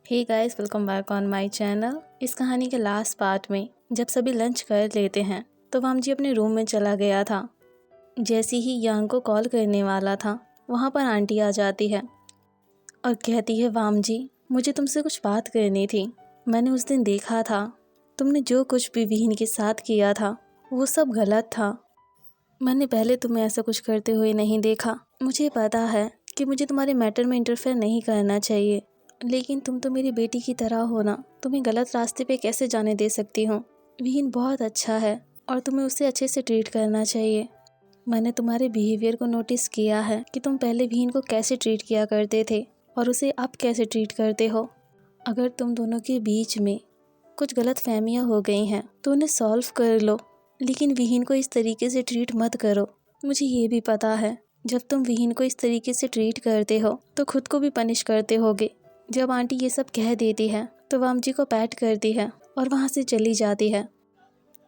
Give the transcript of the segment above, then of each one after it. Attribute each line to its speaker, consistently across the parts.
Speaker 1: Hey guys, welcome back on my channel. इस कहानी के लास्ट पार्ट में जब सभी लंच कर लेते हैं तो वामजी अपने रूम में चला गया था। जैसे ही यांग को कॉल करने वाला था वहाँ पर आंटी आ जाती है और कहती है, वामजी मुझे तुमसे कुछ बात करनी थी। मैंने उस दिन देखा था तुमने जो कुछ भी विहीन के साथ किया था वो सब गलत था। मैंने पहले तुम्हें ऐसा कुछ करते हुए नहीं देखा। मुझे पता है कि मुझे तुम्हारे मैटर में इंटरफेयर नहीं करना चाहिए, लेकिन तुम तो मेरी बेटी की तरह हो ना। तुम्हें गलत रास्ते पे कैसे जाने दे सकती हूँ। विहीन बहुत अच्छा है और तुम्हें उससे अच्छे से ट्रीट करना चाहिए। मैंने तुम्हारे बिहेवियर को नोटिस किया है कि तुम पहले विहीन को कैसे ट्रीट किया करते थे और उसे अब कैसे ट्रीट करते हो। अगर तुम दोनों के बीच में कुछ गलत फहमियाँ हो गई हैं तो उन्हें सॉल्व कर लो, लेकिन विहीन को इस तरीके से ट्रीट मत करो। मुझे ये भी पता है जब तुम विहीन को इस तरीके से ट्रीट करते हो तो खुद को भी पनिश करते होगे। जब आंटी ये सब कह देती है तो वामजी को पैट करती है और वहाँ से चली जाती है।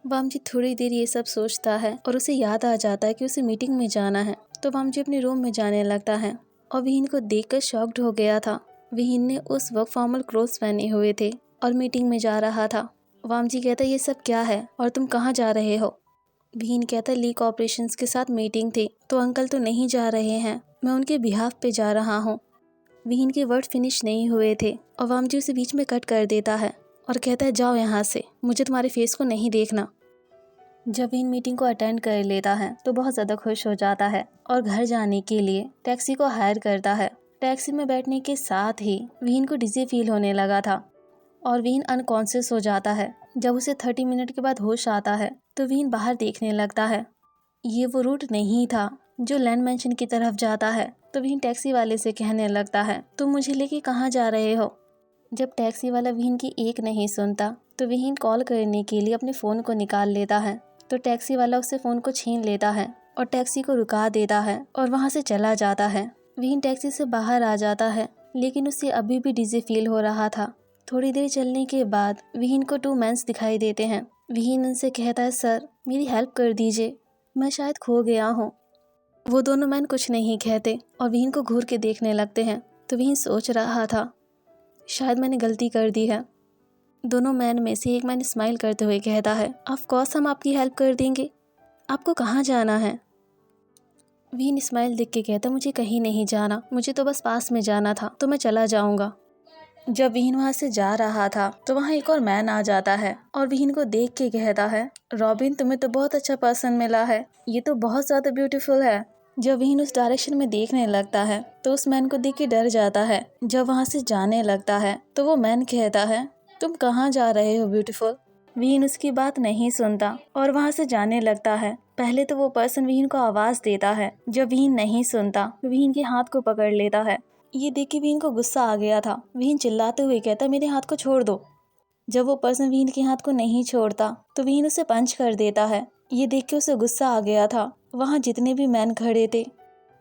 Speaker 1: वामजी थोड़ी देर ये सब सोचता है और उसे याद आ जाता है कि उसे मीटिंग में जाना है, तो वामजी अपने रूम में जाने लगता है और विहीन को देखकर शॉक्ड हो गया था। विहीन ने उस वक्त फॉर्मल क्लोथ्स पहने हुए थे और मीटिंग में जा रहा था। वामजी कहता, ये सब क्या है और तुम कहाँ जा रहे हो। विहीन कहता, लीक ऑपरेशंस के साथ मीटिंग थी तो अंकल तो नहीं जा रहे हैं, मैं उनके बिहाफ पे जा रहा हूँ। विहीन के वर्ड फिनिश नहीं हुए थे और वामजी उसे बीच में कट कर देता है और कहता है, जाओ यहाँ से, मुझे तुम्हारे फेस को नहीं देखना। जब विहीन मीटिंग को अटेंड कर लेता है तो बहुत ज़्यादा खुश हो जाता है और घर जाने के लिए टैक्सी को हायर करता है। टैक्सी में बैठने के साथ ही विहीन को डिजी फील होने लगा था और विहीन अनकॉन्शियस हो जाता है। जब उसे 30 मिनट के बाद होश आता है तो विहीन बाहर देखने लगता है। ये वो रूट नहीं था जो लैंड मेंशन की तरफ जाता है। तो विहीन टैक्सी वाले से कहने लगता है, तुम मुझे लेके कहाँ जा रहे हो। जब टैक्सी वाला विहीन की एक नहीं सुनता तो विहीन कॉल करने के लिए अपने फ़ोन को निकाल लेता है। तो टैक्सी वाला उससे फ़ोन को छीन लेता है और टैक्सी को रुका देता है और वहाँ से चला जाता है। विहीन टैक्सी से बाहर आ जाता है, लेकिन उसे अभी भी डिजी फील हो रहा था। थोड़ी देर चलने के बाद विहीन को 2 मेंस दिखाई देते हैं। विहीन उनसे कहता है, सर मेरी हेल्प कर दीजिए, मैं शायद खो गया हूँ। वो दोनों मैन कुछ नहीं कहते और विहीन को घूर के देखने लगते हैं। तो विहीन सोच रहा था, शायद मैंने गलती कर दी है। दोनों मैन में से एक मैन स्माइल करते हुए कहता है, ऑफ कोर्स हम आपकी हेल्प कर देंगे, आपको कहाँ जाना है। विहीन स्माइल देख के कहता, मुझे कहीं नहीं जाना, मुझे तो बस पास में जाना था, तो मैं चला जाऊँगा। जब विहीन वहाँ से जा रहा था तो वहाँ एक और मैन आ जाता है और विहीन को देख के कहता है, रॉबिन तुम्हें तो बहुत अच्छा पर्सन मिला है, ये तो बहुत ज़्यादा ब्यूटीफुल है। जब विहीन उस डायरेक्शन में देखने लगता है तो उस मैन को देख के डर जाता है। जब वहाँ से जाने लगता है तो वो मैन कहता है, तुम कहाँ जा रहे हो ब्यूटीफुल। विहीन उसकी बात नहीं सुनता और वहाँ से जाने लगता है। पहले तो वो पर्सन विहीन को आवाज़ देता है। जब विहीन नहीं सुनता विहीन के हाथ को पकड़ लेता है। ये देख के विहीन को गुस्सा आ गया था। विहीन चिल्लाते हुए कहता, मेरे हाथ को छोड़ दो। जब वो पर्सन विहीन के हाथ को नहीं छोड़ता तो विहीन उसे पंच कर देता है। ये देख के उसे गुस्सा आ गया था। वहाँ जितने भी मैन खड़े थे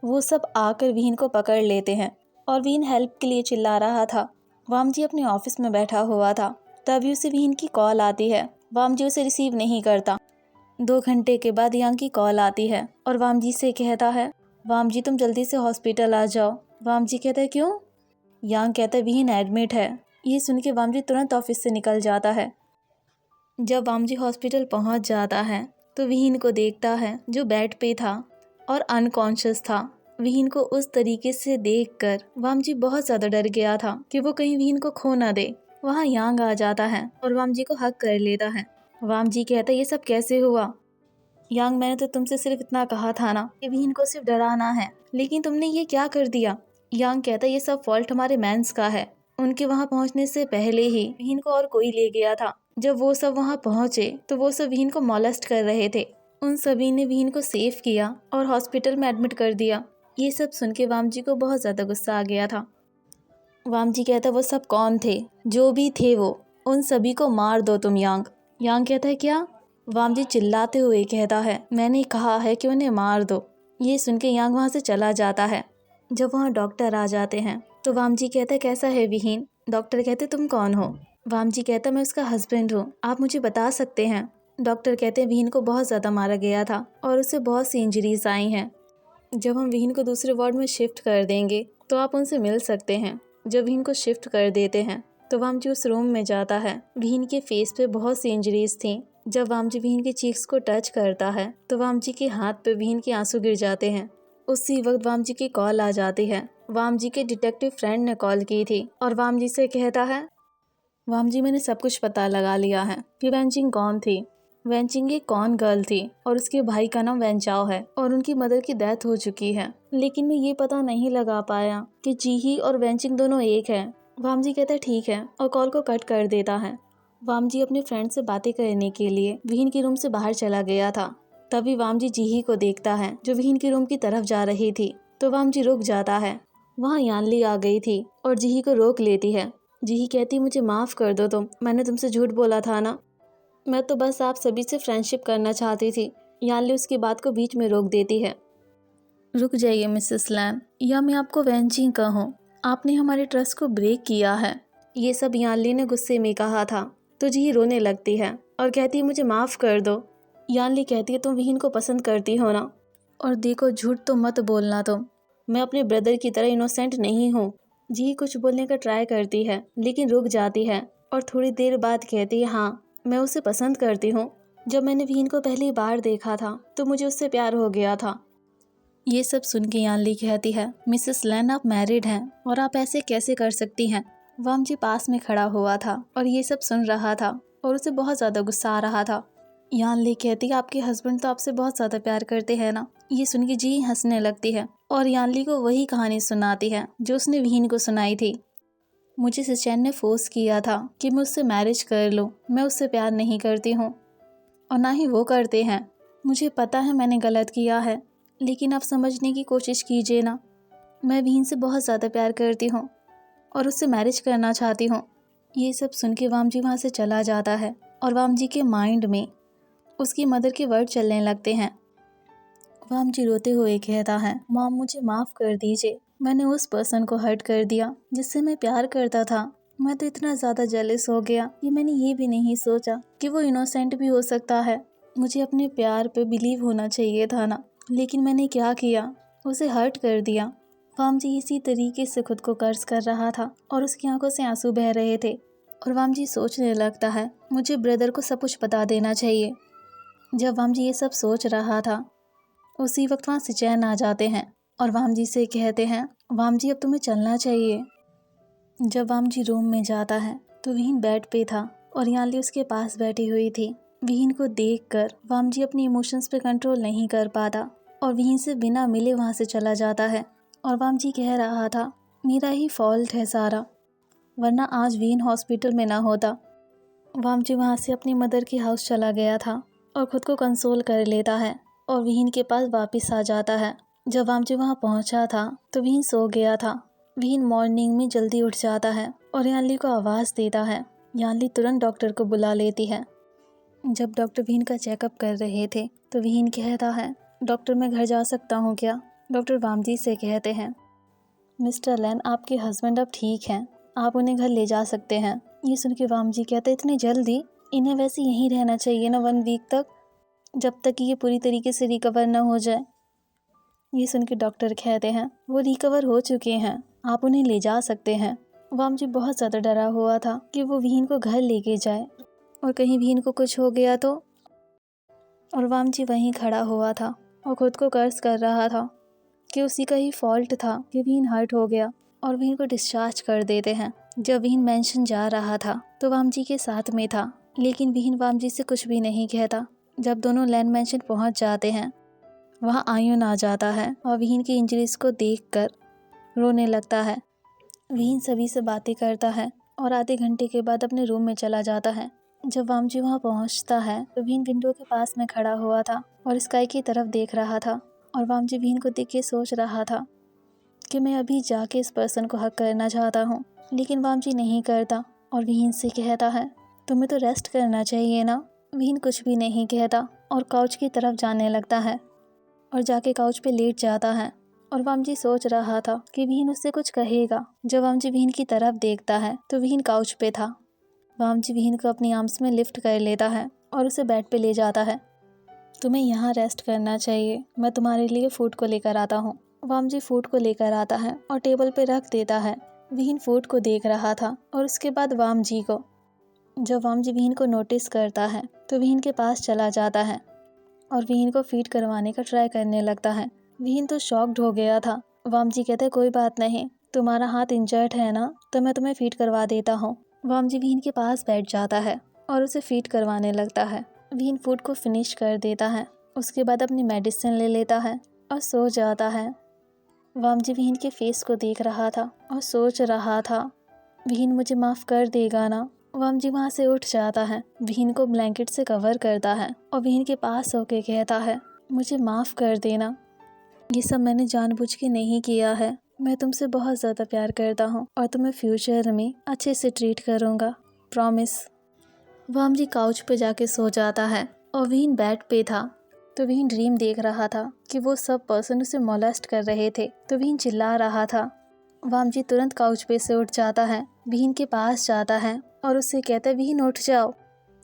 Speaker 1: वो सब आकर विहीन को पकड़ लेते हैं और विहीन हेल्प के लिए चिल्ला रहा था। वामजी अपने ऑफिस में बैठा हुआ था, तभी उसे विहीन की कॉल आती है। वामजी उसे रिसीव नहीं करता। 2 घंटे के बाद यांग की कॉल आती है और वामजी से कहता है, वामजी तुम जल्दी से हॉस्पिटल आ जाओ। वामजी कहता है, क्यों। यांग कहता है, विहीन एडमिट है। ये सुन के वामजी तुरंत ऑफिस से निकल जाता है। जब वामजी हॉस्पिटल पहुंच जाता है तो विहीन को देखता है जो बेड पे था और अनकॉन्शियस था। विहीन को उस तरीके से देखकर वामजी बहुत ज़्यादा डर गया था कि वो कहीं विहीन को खो ना दे। वहाँ यांग आ जाता है और वामजी को हक कर लेता है। वामजी कहता है, ये सब कैसे हुआ। यांग, मैंने तो तुमसे सिर्फ इतना कहा था ना कि विहीन को सिर्फ डराना है, लेकिन तुमने ये क्या कर दिया। यांग कहता है, ये सब फॉल्ट हमारे मैंस का है। उनके वहाँ पहुँचने से पहले ही विहीन को और कोई ले गया था। जब वो सब वहाँ पहुँचे तो वो सब विहीन को मॉलेस्ट कर रहे थे। उन सभी ने विहीन को सेव किया और हॉस्पिटल में एडमिट कर दिया। ये सब सुन के वामजी को बहुत ज़्यादा गुस्सा आ गया था। वामजी कहता, वो सब कौन थे, जो भी थे वो, उन सभी को मार दो तुम यांग। यांग कहता है, क्या। वामजी चिल्लाते हुए कहता है, मैंने कहा है कि उन्हें मार दो। ये सुन के यांग वहाँ से चला जाता है। जब वहाँ डॉक्टर आ जाते हैं तो वामजी कहता है, कैसा है विहीन। डॉक्टर कहते, तुम कौन हो। वामजी कहता, मैं उसका हस्बैंड हूँ, आप मुझे बता सकते हैं। डॉक्टर कहते हैं, विहीन को बहुत ज़्यादा मारा गया था और उसे बहुत सी इंजरीज आई हैं। जब हम विहीन को दूसरे वार्ड में शिफ्ट कर देंगे तो आप उनसे मिल सकते हैं। जब विहीन को शिफ्ट कर देते हैं तो वामजी उस रूम में जाता है। विहीन के फेस पे बहुत सी इंजरीज थी। जब वामजी विहीन के चीक्स को टच करता है तो वामजी के हाथ पे विहीन के आंसू गिर जाते हैं। उसी वक्त वामजी की कॉल आ जाती है। वामजी के डिटेक्टिव फ्रेंड ने कॉल की थी और वामजी से कहता है, वामजी मैंने सब कुछ पता लगा लिया है कि वेंचिंग कौन थी। वेंचिंग एक कौन गर्ल थी और उसके भाई का नाम वेंचाओ है और उनकी मदर की डेथ हो चुकी है। लेकिन मैं ये पता नहीं लगा पाया कि जीही और वेंचिंग दोनों एक है। वामजी कहता है ठीक है और कॉल को कट कर देता है। वामजी अपने फ्रेंड से बातें करने के लिए विहीन के रूम से बाहर चला गया था। तभी वामजी जीही को देखता है जो विहीन के रूम की तरफ जा रही थी। तो वामजी रुक जाता है। वहाँ यानली आ गई थी और जीही को रोक लेती है। जीही कहती, मुझे माफ़ कर दो तुम, मैंने तुमसे झूठ बोला था ना, मैं तो बस आप सभी से फ्रेंडशिप करना चाहती थी। यानली उसकी बात को बीच में रोक देती है। रुक जाइए मिसेस लैन, या मैं आपको वेंचिंग कहूँ, आपने हमारे ट्रस्ट को ब्रेक किया है। ये सब यानली ने गुस्से में कहा था। तो जीही रोने लगती है और कहती है, मुझे माफ़ कर दो। यानली कहती है, तुम विहीन को पसंद करती हो ना, और देखो झूठ तो मत बोलना तुम, मैं अपने ब्रदर की तरह इनोसेंट नहीं हूँ। जीही कुछ बोलने का ट्राई करती है लेकिन रुक जाती है और थोड़ी देर बाद कहती है, हाँ मैं उसे पसंद करती हूँ। जब मैंने विहीन को पहली बार देखा था तो मुझे उससे प्यार हो गया था। ये सब सुन के यानली कहती है, मिसेस लैन आप मैरिड हैं और आप ऐसे कैसे कर सकती हैं। वामजी पास में खड़ा हुआ था और ये सब सुन रहा था और उसे बहुत ज़्यादा गुस्सा आ रहा था। यानली कहती है, आपके हस्बैंड तो आपसे बहुत ज़्यादा प्यार करते हैं ना। ये सुन के जी हंसने लगती है और यानली को वही कहानी सुनाती है जो उसने विहीन को सुनाई थी। मुझे सचैन ने फोर्स किया था कि मैं उससे मैरिज कर लूँ। मैं उससे प्यार नहीं करती हूँ और ना ही वो करते हैं। मुझे पता है मैंने गलत किया है, लेकिन आप समझने की कोशिश कीजिए ना। मैं विहीन से बहुत ज़्यादा प्यार करती हूँ और उससे मैरिज करना चाहती हूँ। ये सब सुन के वामजी वहाँ से चला जाता है और वामजी के माइंड में उसकी मदर के वर्ड चलने लगते हैं। वामजी रोते हुए कहता है, मॉम मुझे माफ़ कर दीजिए, मैंने उस पर्सन को हर्ट कर दिया जिससे मैं प्यार करता था। मैं तो इतना ज़्यादा जेलस हो गया कि मैंने ये भी नहीं सोचा कि वो इनोसेंट भी हो सकता है। मुझे अपने प्यार पे बिलीव होना चाहिए था ना, लेकिन मैंने क्या किया, उसे हर्ट कर दिया। वामजी इसी तरीके से खुद को कर्ज कर रहा था और उसकी आंखों से आंसू बह रहे थे और वामजी सोचने लगता है, मुझे ब्रदर को सब कुछ बता देना चाहिए। जब वामजी ये सब सोच रहा था उसी वक्त वहाँ सचैन आ जाते हैं और वामजी से कहते हैं, वामजी अब तुम्हें चलना चाहिए। जब वामजी रूम में जाता है तो विहीन बेड पे था और यानली उसके पास बैठी हुई थी। विहीन को देखकर वामजी अपनी इमोशंस पे कंट्रोल नहीं कर पाता और विहीन से बिना मिले वहाँ से चला जाता है और वामजी कह रहा था, मेरा ही फॉल्ट है सारा, वरना आज विहीन हॉस्पिटल में ना होता। वामजी वहाँ से अपनी मदर के हाउस चला गया था और खुद को कंसोल कर लेता है और विहीन के पास वापस आ जाता है। जब वामजी वहाँ पहुँचा था तो विहीन सो गया था। विहीन मॉर्निंग में जल्दी उठ जाता है और यानली को आवाज़ देता है। यानली तुरंत डॉक्टर को बुला लेती है। जब डॉक्टर विहीन का चेकअप कर रहे थे तो विहीन कहता है, डॉक्टर मैं घर जा सकता हूँ क्या। डॉक्टर वामजी से कहते हैं, मिस्टर लैन आपके हस्बैंड अब ठीक हैं, आप उन्हें घर ले जा सकते हैं। ये सुन के वामजी कहते, इतनी जल्दी, इन्हें वैसे यहीं रहना चाहिए ना 1 वीक तक, जब तक कि ये पूरी तरीके से रिकवर ना हो जाए। ये सुन के डॉक्टर कहते हैं, वो रिकवर हो चुके हैं, आप उन्हें ले जा सकते हैं। वामजी बहुत ज़्यादा डरा हुआ था कि वो विहीन को घर लेके जाए और कहीं विहीन को कुछ हो गया तो। और वामजी वहीं खड़ा हुआ था और खुद को कर्ज कर रहा था कि उसी का ही फॉल्ट था कि विहीन हर्ट हो गया और विहीन को डिस्चार्ज कर देते हैं। जब विहीन मेंशन जा रहा था तो वामजी के साथ में था, लेकिन विहीन वामजी से कुछ भी नहीं कहता। जब दोनों लैंड मेंशन पहुंच जाते हैं वहां आयुन आ जाता है और विहीन की इंजरीज को देखकर रोने लगता है। विहीन सभी से बातें करता है और आधे घंटे के बाद अपने रूम में चला जाता है। जब वामजी वहां पहुंचता है तो विहीन विंडो के पास में खड़ा हुआ था और स्काई की तरफ देख रहा था और वामजी विहीन को देख के सोच रहा था कि मैं अभी जाके इस पर्सन को हक करना चाहता हूँ, लेकिन वामजी नहीं करता और विहीन से कहता है, तुम्हें तो रेस्ट करना चाहिए ना। विहीन कुछ भी नहीं कहता और काउच की तरफ जाने लगता है और जाके काउच पे लेट जाता है और वामजी सोच रहा था कि विहीन उससे कुछ कहेगा। जब वामजी विहीन की तरफ देखता है तो विहीन काउच पे था। वामजी विहीन को अपनी आर्म्स में लिफ्ट कर लेता है और उसे बेड पे ले जाता है। तुम्हें यहाँ रेस्ट करना चाहिए, मैं तुम्हारे लिए फूड को लेकर आता हूँ। वामजी फूड को लेकर आता है और टेबल पे रख देता है। विहीन फूड को देख रहा था और उसके बाद वाम जी को। जब वाम जी विहीन को नोटिस करता है तो विहीन के पास चला जाता है और विहीन को फीड करवाने का ट्राई करने लगता है। विहीन तो शॉक्ड हो गया था। वाम जी कहते कोई बात नहीं, तुम्हारा हाथ इंजर्ड है ना, तो मैं तुम्हें फीड करवा देता हूँ। वाम जी विहीन के पास बैठ जाता है और उसे फीड करवाने लगता है। विहीन फूड को फिनिश कर देता है। उसके बाद अपनी मेडिसिन ले लेता है और सो जाता है। वाम जी विहीन के फेस को देख रहा था और सोच रहा था, विहीन मुझे माफ़ कर देगा ना। वाम जी वहाँ से उठ जाता है, विहीन को ब्लैंकेट से कवर करता है और विहीन के पास होके कहता है, मुझे माफ़ कर देना, ये सब मैंने जानबूझ के नहीं किया है। मैं तुमसे बहुत ज़्यादा प्यार करता हूँ और तुम्हें फ्यूचर में अच्छे से ट्रीट करूँगा, प्रॉमिस। वाम जी काउच पे जाके सो जाता है और विहीन बेड पे था। तो विहीन ड्रीम देख रहा था कि वो सब पर्सन उसे मोलेस्ट कर रहे थे। तो विहीन चिल्ला रहा था। वाम जी तुरंत काउच पे से उठ जाता है, विहीन के पास जाता है और उससे कहता है, विहीन उठ जाओ।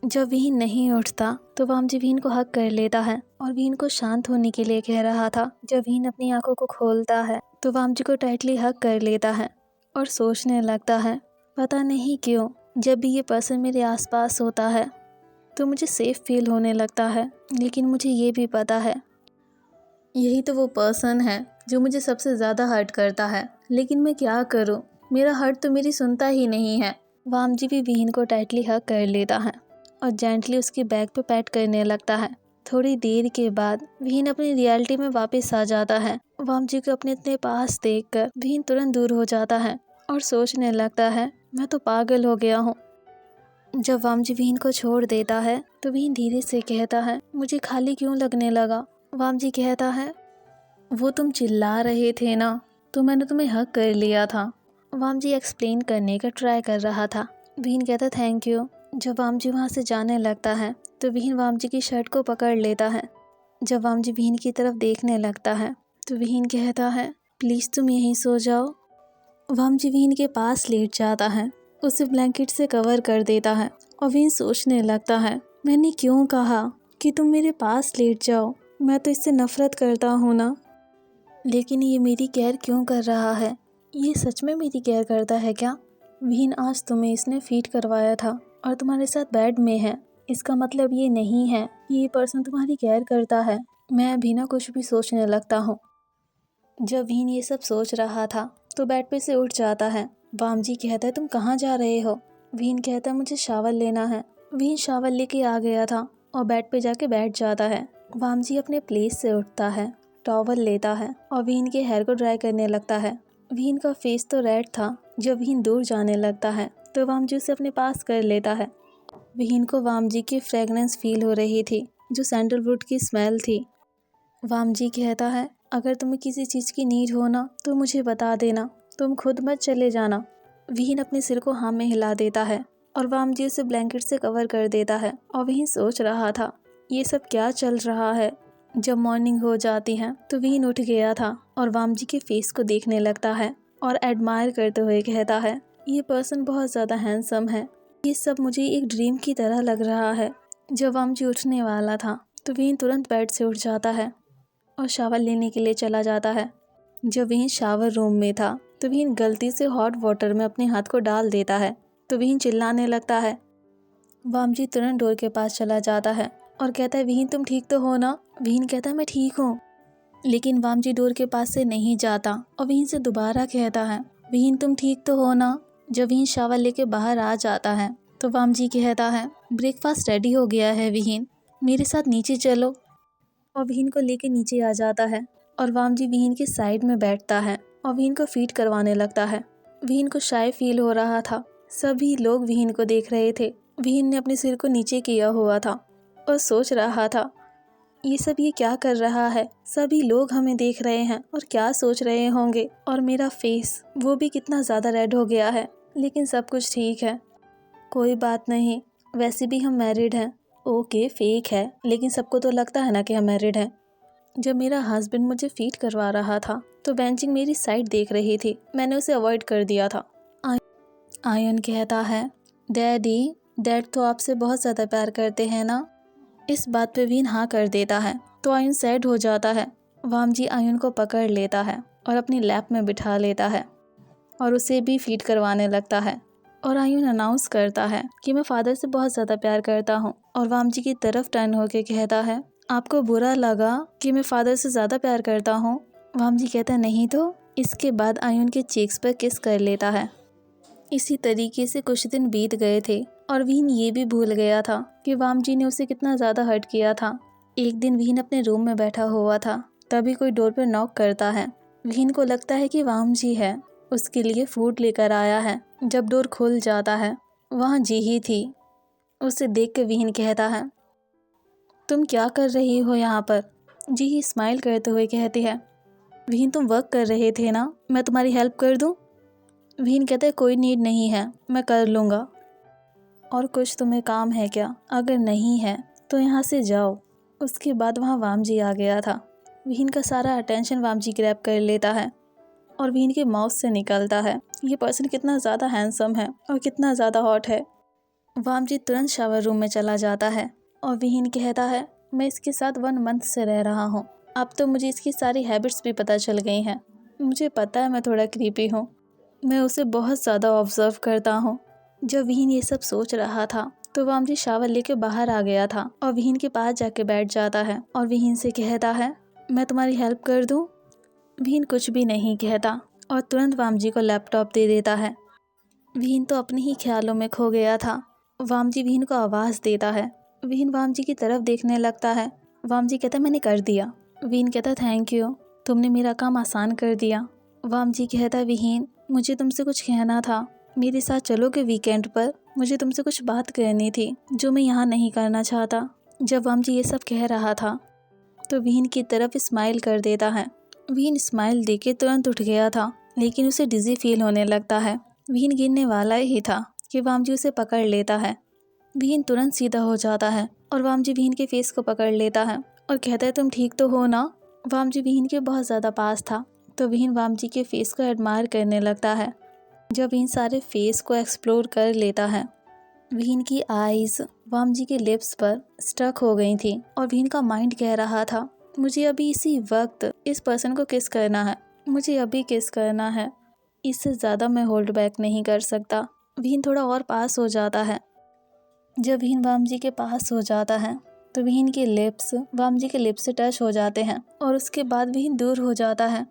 Speaker 1: जब विहीन नहीं उठता तो वाम जी विहीन को हक कर लेता है और विहीन को शांत होने के लिए कह रहा था। जब विहीन अपनी आंखों को खोलता है तो वाम जी को टाइटली हक कर लेता है और सोचने लगता है, पता नहीं क्यों जब भी ये पर्सन मेरे आसपास होता है तो मुझे सेफ फील होने लगता है, लेकिन मुझे ये भी पता है यही तो वो पर्सन है जो मुझे सबसे ज़्यादा हर्ट करता है, लेकिन मैं क्या करूं, मेरा हर्ट तो मेरी सुनता ही नहीं है। वाम जी भी विहीन को टाइटली हक कर लेता है और जेंटली उसकी बैक पे पैट करने लगता है। थोड़ी देर के बाद विहीन अपनी रियलिटी में वापस आ जाता है। वाम जी को अपने इतने पास देखकर विहीन तुरंत दूर हो जाता है और सोचने लगता है, मैं तो पागल हो गया हूँ। जब वाम जी विहीन को छोड़ देता है तो विहीन धीरे से कहता है, मुझे खाली क्यों लगने लगा। वाम जी कहता है, वो तुम चिल्ला रहे थे ना, तो मैंने तुम्हें हक कर लिया था। वाम जी एक्सप्लेन करने का ट्राई कर रहा था। विहीन कहता थैंक यू। जब वाम जी वहाँ से जाने लगता है तो विहीन वाम जी की शर्ट को पकड़ लेता है। जब वाम जी विहीन की तरफ देखने लगता है तो विहीन कहता है, प्लीज़ तुम यहीं सो जाओ। वाम जी विहीन के पास लेट जाता है, उसे ब्लैंकेट से कवर कर देता है और विहीन सोचने लगता है, मैंने क्यों कहा कि तुम मेरे पास लेट जाओ, मैं तो इससे नफ़रत करता हूँ ना, लेकिन ये मेरी केयर क्यों कर रहा है, ये सच में मेरी केयर करता है क्या। विहीन आज तुम्हें इसने फीड करवाया था और तुम्हारे साथ बेड में है, इसका मतलब ये नहीं है कि ये पर्सन तुम्हारी केयर करता है। मैं अभी ना कुछ भी सोचने लगता हूँ। जब विहीन ये सब सोच रहा था तो बेड पे से उठ जाता है। वाम जी कहता है, तुम कहाँ जा रहे हो। विहीन कहता है, मुझे शावर लेना है। विहीन शावर लेके आ गया था और बेड पे जाके बैठ जाता है। वाम जी अपने प्लेस से उठता है, टॉवल लेता है और विहीन के हेयर को ड्राई करने लगता है। विहीन का फेस तो रेड था। जब विहीन दूर जाने लगता है तो वाम जी उसे अपने पास कर लेता है। विहीन को वाम जी की फ्रेगनेंस फील हो रही थी, जो सैंडलवुड की स्मेल थी। वाम जी कहता है, अगर तुम्हें किसी चीज़ की नीड हो ना तो मुझे बता देना, तुम खुद मत चले जाना। विहीन अपने सिर को हाँ में हिला देता है और वाम जी उसे ब्लैंकेट से कवर कर देता है और विहीन सोच रहा था, ये सब क्या चल रहा है। जब मॉर्निंग हो जाती है तो विहीन उठ गया था और वाम जी के फेस को देखने लगता है और एडमायर करते हुए कहता है, ये पर्सन बहुत ज़्यादा हैंडसम है, ये सब मुझे एक ड्रीम की तरह लग रहा है। जब वाम जी उठने वाला था तो विहीन तुरंत बेड से उठ जाता है और शावर लेने के लिए चला जाता है। जब विहीन शावर रूम में था तो विहीन गलती से हॉट वाटर में अपने हाथ को डाल देता है तो विहीन चिल्लाने लगता है। वाम जी तुरंत डोर के पास चला जाता है और कहता है, विहीन तुम ठीक तो हो ना। विहीन कहता है, मैं ठीक हूँ। लेकिन वाम जी डोर के पास से नहीं जाता और विहीन से दोबारा कहता है, विहीन तुम ठीक तो हो ना। जब विहीन शावर लेके बाहर आ जाता है तो वाम जी कहता है, ब्रेकफास्ट रेडी हो गया है विहीन, मेरे साथ नीचे चलो। और विहीन को लेके नीचे आ जाता है और वाम जी विहीन के साइड में बैठता है और विहीन को फीड करवाने लगता है। विहीन को शाय फील हो रहा था। सभी लोग विहीन को देख रहे थे। विहीन ने अपने सिर को नीचे किया हुआ था और सोच रहा था, ये सब ये क्या कर रहा है, सभी लोग हमें देख रहे हैं और क्या सोच रहे होंगे, और मेरा फेस वो भी कितना ज़्यादा रेड हो गया है। लेकिन सब कुछ ठीक है, कोई बात नहीं, वैसे भी हम मैरिड हैं। ओके फेक है, लेकिन सबको तो लगता है ना कि हम मैरिड हैं। जब मेरा हस्बैंड मुझे फीड करवा रहा था तो बेंचिंग मेरी साइड देख रही थी, मैंने उसे अवॉइड कर दिया था। आयन कहता है, डैडी डैड तो आपसे बहुत ज़्यादा प्यार करते हैं ना। इस बात पे विहीन हाँ कर देता है तो आयन सैड हो जाता है। वाम जी आयन को पकड़ लेता है और अपनी लैप में बिठा लेता है और उसे भी फीड करवाने लगता है। और आयुन अनाउंस करता है कि मैं फादर से बहुत ज़्यादा प्यार करता हूँ और वामजी की तरफ टर्न होकर कहता है, आपको बुरा लगा कि मैं फादर से ज़्यादा प्यार करता हूँ? वामजी कहता है नहीं तो। इसके बाद आयुन के चीक्स पर किस कर लेता है। इसी तरीके से कुछ दिन बीत गए थे और विहीन ये भी भूल गया था कि वामजी ने उसे कितना ज़्यादा हर्ट किया था। एक दिन विहीन अपने रूम में बैठा हुआ था, तभी कोई डोर पर नॉक करता है। विहीन को लगता है कि वामजी है, उसके लिए फूड लेकर आया है। जब डोर खुल जाता है, वहाँ जीही थी। उसे देख कर विहीन कहता है, तुम क्या कर रही हो यहाँ पर? जीही स्माइल करते हुए कहती है, विहीन तुम वर्क कर रहे थे ना, मैं तुम्हारी हेल्प कर दूँ? विहीन कहता है, कोई नीड नहीं है, मैं कर लूँगा। और कुछ तुम्हें काम है क्या? अगर नहीं है तो यहाँ से जाओ। उसके बाद वहाँ वामजी आ गया था। विहीन का सारा अटेंशन वामजी ग्रैब कर लेता है और विहीन के माउथ से निकलता है, ये पर्सन कितना ज़्यादा हैंडसम है और कितना ज़्यादा हॉट है। वामजी तुरंत शावर रूम में चला जाता है और विहीन कहता है, मैं इसके साथ 1 मंथ से रह रहा हूँ। अब तो मुझे इसकी सारी हैबिट्स भी पता चल गई हैं। मुझे पता है मैं थोड़ा क्रीपी हूँ। मैं उसे बहुत ज़्यादा ऑब्जर्व करता हूँ। जब विहीन ये सब सोच रहा था तो वामजी शावर लेके बाहर आ गया था और विहीन के पास जाके बैठ जाता है और विहीन से कहता है, मैं तुम्हारी हेल्प कर दूँ? विहीन कुछ भी नहीं कहता और तुरंत वामजी को लैपटॉप दे देता है। विहीन तो अपने ही ख्यालों में खो गया था। वामजी विहीन को आवाज़ देता है। विहीन वामजी की तरफ देखने लगता है। वामजी कहता है, मैंने कर दिया। विहीन कहता, थैंक यू, तुमने मेरा काम आसान कर दिया। वामजी कहता, विहीन मुझे तुमसे कुछ कहना था, मेरे साथ चलोगे वीकेंड पर? मुझे तुमसे कुछ बात करनी थी जो मैं यहाँ नहीं करना चाहता। जब वामजी ये सब कह रहा था तो विहीन की तरफ स्माइल कर देता है। विहीन स्माइल देके तुरंत उठ गया था, लेकिन उसे डिजी फील होने लगता है। विहीन गिरने वाला ही था कि वामजी उसे पकड़ लेता है। विहीन तुरंत सीधा हो जाता है और वामजी विहीन के फेस को पकड़ लेता है और कहता है, तुम ठीक तो हो ना? वामजी विहीन के बहुत ज़्यादा पास था तो विहीन वामजी के फेस को एडमायर करने लगता है। जब विहीन सारे फेस को एक्सप्लोर कर लेता है, विहीन की आईज़ वामजी के लिप्स पर स्टक हो गई थी और विहीन का माइंड कह रहा था, मुझे अभी इसी वक्त इस पर्सन को किस करना है, मुझे अभी किस करना है, इससे ज़्यादा मैं होल्ड बैक नहीं कर सकता। विहीन थोड़ा और पास हो जाता है। जब विहीन वामजी के पास हो जाता है तो विहीन के लिप्स वामजी के लिप्स से टच हो जाते हैं और उसके बाद विहीन दूर हो जाता है।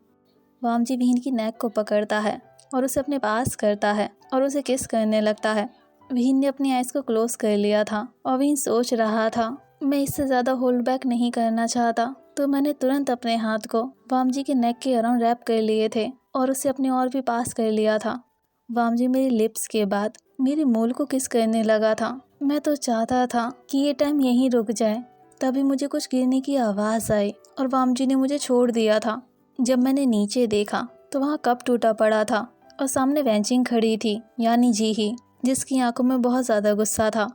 Speaker 1: वामजी विहीन की नेक को पकड़ता है और उसे अपने पास करता है और उसे किस करने लगता है। विहीन ने अपनी आइज़ को क्लोज कर लिया था और विहीन सोच रहा था, मैं इससे ज़्यादा होल्ड बैक नहीं करना चाहता, तो मैंने तुरंत अपने हाथ को वामजी के नेक के अराउंड रैप कर लिए थे और उसे अपने और भी पास कर लिया था। वामजी मेरी लिप्स के बाद मेरे मूल को किस करने लगा था। मैं तो चाहता था कि ये टाइम यहीं रुक जाए। तभी मुझे कुछ गिरने की आवाज़ आई और वामजी ने मुझे छोड़ दिया था। जब मैंने नीचे देखा तो वहाँ कप टूटा पड़ा था और सामने वेंचिंग खड़ी थी, यानी जीही, जिसकी आंखों में बहुत ज़्यादा गुस्सा था।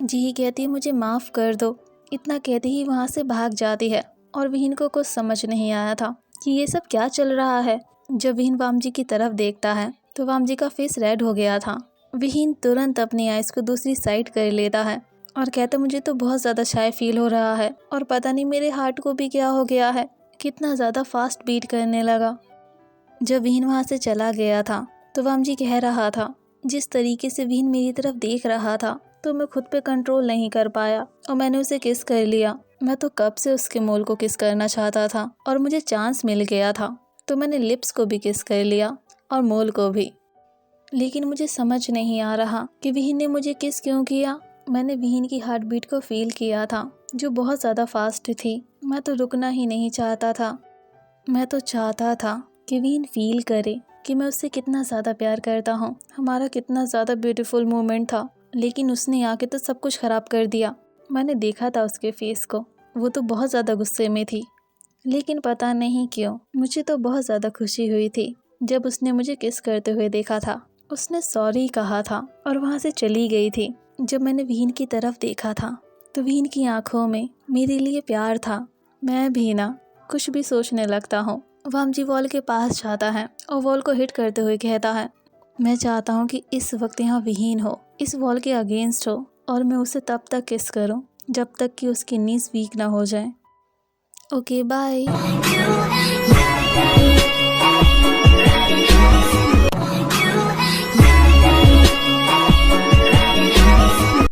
Speaker 1: जीही कहती है, मुझे माफ़ कर दो। इतना कहते ही वहाँ से भाग जाती है और विहीन को कुछ समझ नहीं आया था कि ये सब क्या चल रहा है। जब विहीन वामजी की तरफ देखता है तो वामजी का फेस रेड हो गया था। विहीन तुरंत अपनी आइज़ को दूसरी साइड कर लेता है और कहता, मुझे तो बहुत ज़्यादा शाय फील हो रहा है और पता नहीं मेरे हार्ट को भी क्या हो गया है, कितना ज़्यादा फास्ट बीट करने लगा। जब विहीन वहाँ से चला गया था तो वामजी कह रहा था, जिस तरीके से विहीन मेरी तरफ देख रहा था तो मैं खुद पे कंट्रोल नहीं कर पाया और मैंने उसे किस कर लिया। मैं तो कब से उसके मोल को किस करना चाहता था और मुझे चांस मिल गया था तो मैंने लिप्स को भी किस कर लिया और मोल को भी। लेकिन मुझे समझ नहीं आ रहा कि विहीन ने मुझे किस क्यों किया। मैंने विहीन की हार्ट बीट को फील किया था जो बहुत ज़्यादा फास्ट थी। मैं तो रुकना ही नहीं चाहता था। मैं तो चाहता था कि विहीन फील करे कि मैं उससे कितना ज़्यादा प्यार करता हूँ, हमारा कितना ज़्यादा ब्यूटीफुल मोमेंट था। लेकिन उसने आके तो सब कुछ ख़राब कर दिया। मैंने देखा था उसके फेस को, वो तो बहुत ज़्यादा गुस्से में थी। लेकिन पता नहीं क्यों मुझे तो बहुत ज़्यादा खुशी हुई थी जब उसने मुझे किस करते हुए देखा था। उसने सॉरी कहा था और वहाँ से चली गई थी। जब मैंने विहीन की तरफ देखा था तो विहीन की आंखों में मेरे लिए प्यार था। मैं भी ना कुछ भी सोचने लगता हूँ। वामजी वॉल के पास जाता है और वॉल को हिट करते हुए कहता है, मैं चाहता हूँ कि इस वक्त यहाँ विहीन हो, इस वॉल के अगेंस्ट हो और मैं उसे तब तक किस करूँ जब तक कि उसकी नीज वीक ना हो जाए। Okay bye.